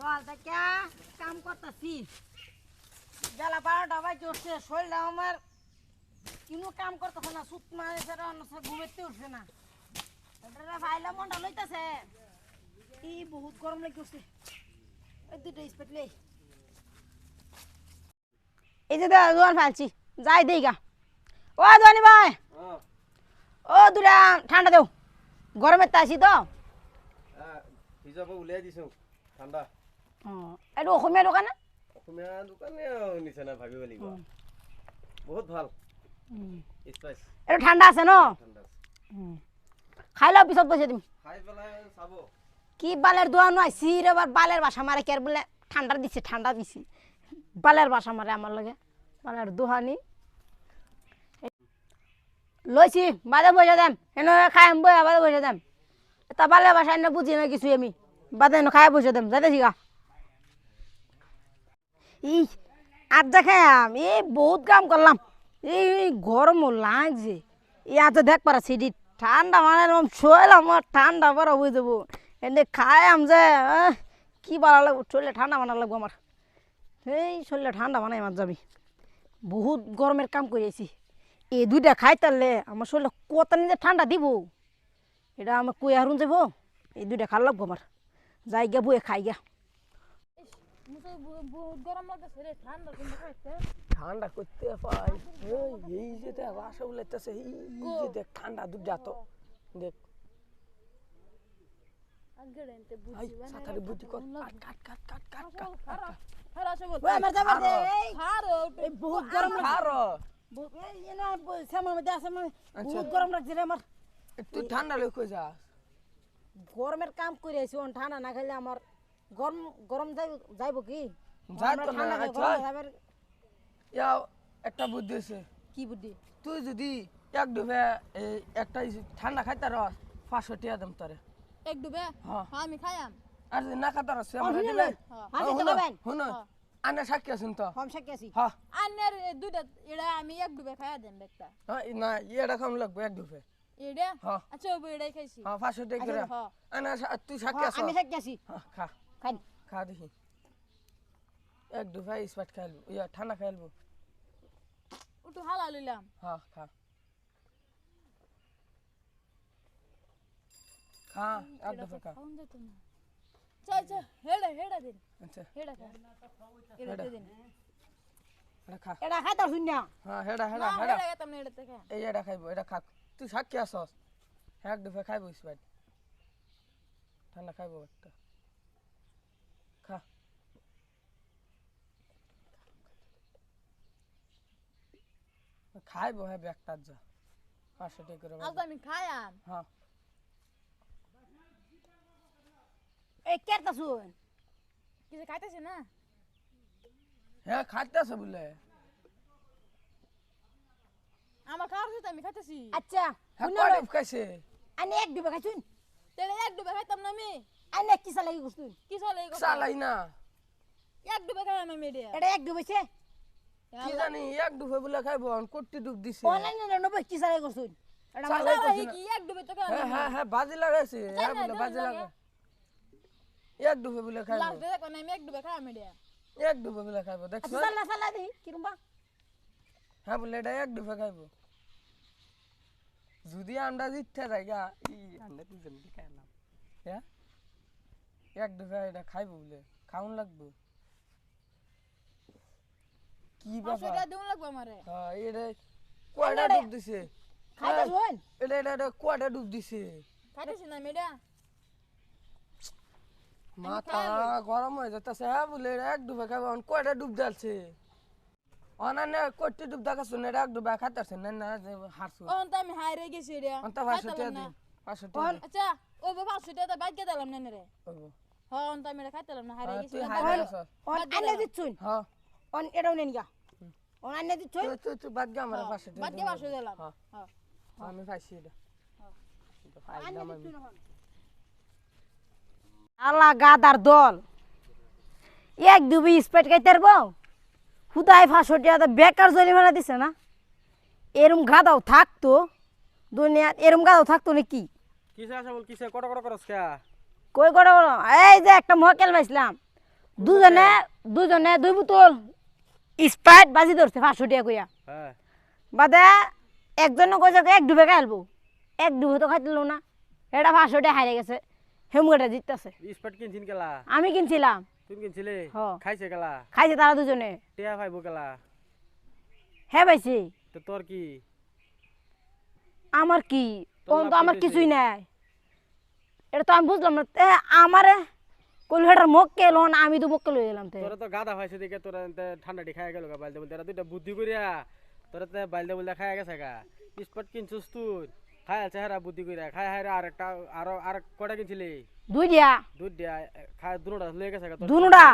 সকাল থেকে কাম করতেছি বেলা 12টা বাজে উঠছে শরীরটা আমার কোনো কাম করতেছে না সুত মানে ঘুমেতে উঠছে না ভাইলা মনটা লইতেছে এই বহুত গরম লাগে উঠছে এই দুটো স্পেটলে এই যে দোয়ান ফেলছি যাই দেই গা ও দোয়ানি ভাই ও দুটা ঠান্ডা দেও গরমের তাইছি তো হিসাবে উলিয়াই দিছো ঠান্ডা এইটো অসমীয়া দোকান না অসমীয়া দোকানে নিছে না ভাবিব লাগিব বহুত ভাল স্পাইস এইটো ঠান্ডা আছে ন ঠান্ডা খাই লও পিছত পয়সা দিম খাই পেলাই চাবো কি বালের দোয়ানো আইছি এবার বালের বাসা মারে কের বলে ঠান্ডা দিছি বালের বাসা মারে আমার লগে বালের দোহানি লইছি বাদে পয়সা দেম এনে খাই আম বই বাদে পয়সা দেম তা বালের বাসা এনে বুঝি না কিছু আমি বাদে এনে খাই পয়সা দেম যাইতেছি গা ই আজ দেখাম এই বহুত কাম করলাম এই গরম লাগছে এই আজ দেখ পারা সিডি ঠান্ডা মানে শোয়ালাম ঠান্ডা পরা হয়ে যাবো এনে খাই আম যে কি ভালো লাগবো শরীরে ঠান্ডা বানা লাগবো আমার এই শরীরে ঠান্ডা বানাই আমার যাবি বহুত গরমের কাম করেছি এই দুইটা খাই তাহলে আমার শরীরে কত নিজে ঠান্ডা দিব এটা আমার কুয়ে হারুন যাবো এই দুইটা খাওয়া লাগবো আমার যাই গিয়া বয়ে খাই গিয়া ঠান্ডা করতে পাই এই যে দেখ আশা বলাইতেছে এই যে দেখ ঠান্ডা দুধ যাত দেখ সাঁতারে বুদ্ধি কর কাট কাট কাট কাট কাট কাট আমার যাবার দে এই বহুত গরম খারো এই না সামনে মধ্যে আছে বহুত গরম লাগছে রে আমার তুই ঠান্ডা লই কই যাস গরমের কাম করে আইছি অন ঠান্ডা না খাইলে আমার গরম গরম যাইব কি যাই তো না ঠান্ডা ইয়া একটা বুদ্ধি আছে কি বুদ্ধি তুই যদি এক ডুবে এই একটা ঠান্ডা খাইতে রস 500 টাকা দাম তোরে এক ডুবে হ্যাঁ আমি খাইয়াম আর যদি না খাইতে রস আমরা দিলে শুন আনে সাক্ষী আছেন তো কম সাক্ষী আছি হ্যাঁ আন্নের দুইটা এড়া আমি এক ডুবে খাইয়া দেন বেকটা না এটা কম লাগবে এক ডুবে এড়া হ্যাঁ আচ্ছা ওই এড়াই খাইছি হ্যাঁ 500 টাকা করে হ্যাঁ আনে তুই সাক্ষী আছ আমি সাক্ষী আছি হ্যাঁ খা খাই খা দেখি এক ডুবে স্পাইট খাইলবো ইয়া ঠান্ডা খাইলবো একটু হালা লইলাম হ্যাঁ খা খা এক ডুবে খা খাওন যেত না চল চল হেড়া দিন আচ্ছা হেড়া খা এড়াতে দিন এটা খা এটা খাই তার শুন না হ্যাঁ হেডা হেডা না হেডা হেড়া গেতাম না এড়াতে খা এই এটা খাইবো এটা খা তুই সাক্ষী আছস এক ডুবে খাইবো স্পাইট ঠান্ডা খাইবো একটা খা খাইবো হ্যাঁ ব্যাগটার যা 500 টাকা করে আজ আমি খাইয়াম হ্যাঁ এই কেরতা শুন কিছু খাইতেছে না হ্যাঁ খাইতেছে বলে আমার খাওয়ার সাথে আমি খাইতেছি আচ্ছা হ্যাঁ শুন কয়টা খাইছে আনে এক ডিবে খাইছুন তেলে এক ডুবে খাইতাম না আমি আনে কি সালাই গুছুন কি চলে এই কথা চালাই না এক ডুবে খাইয়াম আমি এড়িয়া এটা এক ডিবেছে কি জানি এক ডুবে বলে খাইবো কোটি ডুব দিছে অনলাইনে নবে কি সালাই করছুন এটা চালাই চালা করছি না। কি এক ডুবে তো খাইয়াম হ্যাঁ হ্যাঁ হ্যাঁ বাজি লাগাইছে হ্যাঁ না, বলে না, বাজি না, লাগা এক ডুবে বলে খাইবো লাস্ট দেখো না আমি এক ডুবে খাইয়াম এড়িয়া এক ডুবে বলে খাইবো দেখছ আচ্ছা সালা সালা দি কিরুম্বা হ্যাঁ বলে এটা এক ডুবে খাইবো যদি আন্ডা জিততে জায়গা ই আন্ডা কি জন্য খাইলাম হ্যাঁ এক ডুবে এটা খাইবো বলে খাউন লাগবো কি বাবা সেটা দিন লাগবে আমারে হ্যাঁ এটা কয়টা ডুব দিছে খাইতা শুন এটা কয়টা ডুব দিছে খাইতেছি না মেডা মাথা গরম হয়ে যাচ্ছে হ্যাঁ বলে এক ডুবে খাবো কয়টা ডুব ডালছে অনান্য কয়টি ডুব দেখা শুনে এক ডুবে খাইতেছে না না হারছু ওন তো আমি হাই রে গেছি এড়িয়া অন্ত 500 টাকা দিন 500 টাকা দিন আচ্ছা ও বাবা সেটা তো বাইক গেলাম না রে ওগো হ্যাঁ অন তো আমি খাইতাম না হাই রে গেছি তুই হাই গেছ অন আনে দিছুন হ্যাঁ অন এটাও নেন গা অন আনে দিছুন তুই বাদ গা আমার 500 টাকা বাইক বাসে দিলাম হ্যাঁ হ্যাঁ আমি পাইছি এটা আনে দিছুন আল্লাহ গাদার দল এক দুবি স্পেট খাইতে পারবো হুদাই 500 টাকা বেকার জরিমানা দিছে না এরম গাদাও থাকতো দুনিয়াত এরম গাদাও থাকতো নাকি কিসে আসা বল কিসে কট কট করস কে কই করে এই যে একটা মহকেল পাইছিলাম দুজনে দুজনে 2 বোতল স্প্রাইট বাজি ধরছে 500 টাকা কইয়া হ্যাঁ বাদে একজনে কইছে এক ডুবে খাইলবো এক ডুবে তো খাইতেল না এটা 500 টাকা হারিয়ে গেছে হেমুটা জিততেছে স্পট কিনছিন কেলা আমি কিনছিলাম তুমি কিনছিলে হ। খাইছে কেলা খাইছে তারা দুজনে টিয়া পাইবো কেলা হ্যাঁ পাইছি তো তোর কি আমার কি তোর কোন তো লাভ আমার কি কিছুই নাই এটা তো আমি বুঝলাম না আমারে কলহেটার মক্কে লোন আমি তো মক্কে লই গেলাম তে তোরা তো গাদা হয়েছে দেখে তোরা ঠান্ডাটি খাই গেল গা বাইলতে বলতে এরা দুইটা বুদ্ধি করিয়া তোরা তো বাইলতে বলতে খাই গেছে গা স্পট কিনছিস তুই খাই আছে হেরা বুদ্ধি করিয়া খাই হারে আর একটা আর কটা কিনছিলি দুই দিয়া দুধ দিয়া খাই দুটা লয়ে গেছে গা তোর দুনুডা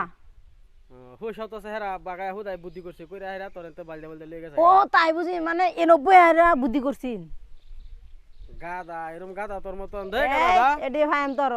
হুশ হতো হেরা বাগায় হুদাই বুদ্ধি করছে কইরা হেরা তোর তো বাইলতে বলতে লয়ে গেছে ও তাই বুঝি মানে 90 হাজার বুদ্ধি করছিন গাদা এরম গাদা তোর মতন দেখ গাদা এডি ভাই আমি তোর